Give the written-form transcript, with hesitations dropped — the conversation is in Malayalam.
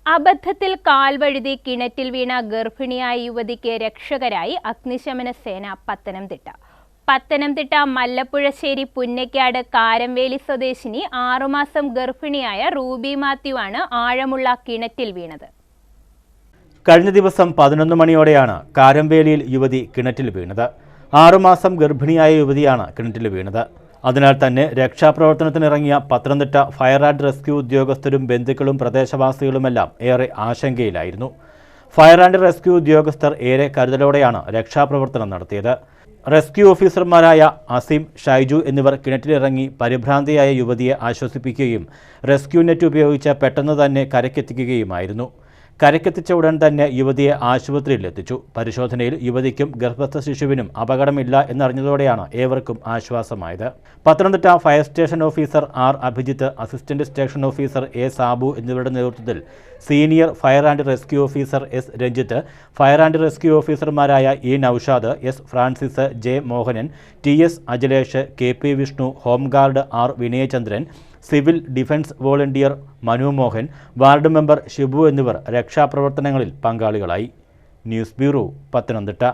അബദ്ധത്തിൽ കാൽവഴുതി കിണറ്റിൽ വീണ ഗർഭിണിയായ യുവതിക്ക് രക്ഷകരായി അഗ്നിശമന സേന പത്തനംതിട്ട മല്ലപ്പുഴശ്ശേരി പുന്നക്കാട് കാരംവേലി സ്വദേശിനി 6 മാസം ഗർഭിണിയായ റൂബി മാത്യു ആണ് ആഴമുള്ള കിണറ്റിൽ വീണത്. കഴിഞ്ഞ ദിവസം 11 മണിയോടെയാണ് കാരംവേലിയിൽ യുവതി കിണറ്റിൽ വീണത്. 6 മാസം ഗർഭിണിയായ യുവതിയാണ് കിണറ്റിൽ വീണത്. അതിനാൽ തന്നെ രക്ഷാപ്രവർത്തനത്തിനിറങ്ങിയ പത്തനംതിട്ട ഫയർ ആൻഡ് റെസ്ക്യൂ ഉദ്യോഗസ്ഥരും ബന്ധുക്കളും പ്രദേശവാസികളുമെല്ലാം ഏറെ ആശങ്കയിലായിരുന്നു. ഫയർ ആൻഡ് റെസ്ക്യൂ ഉദ്യോഗസ്ഥർ ഏറെ കരുതലോടെയാണ് രക്ഷാപ്രവർത്തനം നടത്തിയത്. റെസ്ക്യൂ ഓഫീസർമാരായ അസീം, ഷൈജു എന്നിവർ കിണറ്റിലിറങ്ങി പരിഭ്രാന്തിയായ യുവതിയെ ആശ്വസിപ്പിക്കുകയും റെസ്ക്യൂ നെറ്റ് ഉപയോഗിച്ച് പെട്ടെന്ന് തന്നെ കരയ്ക്കെത്തിക്കുകയുമായിരുന്നു. കരയ്ക്കെത്തിച്ച ഉടൻ തന്നെ യുവതിയെ ആശുപത്രിയിൽ എത്തിച്ചു. പരിശോധനയിൽ യുവതിക്കും ഗർഭസ്ഥ ശിശുവിനും അപകടമില്ല എന്നറിഞ്ഞതോടെയാണ് ഏവർക്കും ആശ്വാസമായത്. Pathanamthitta fire station officer R Abhijith, assistant station officer A Sabu എന്നിവരുടെ നേതൃത്വത്തിൽ senior fire and rescue officer S Ranjith, fire and rescue ഓഫീസർമാരായ E Naushad, S Francis, J Mohanan, T S Ajilesh, K P Vishnu, home guard R Vinayachandran, civil defence volunteer Manu Mohan, ward member Shibu എന്നിവർ രക്ഷാപ്രവർത്തനങ്ങളിൽ പങ്കാളികളായി. News bureau, Pathanamthitta.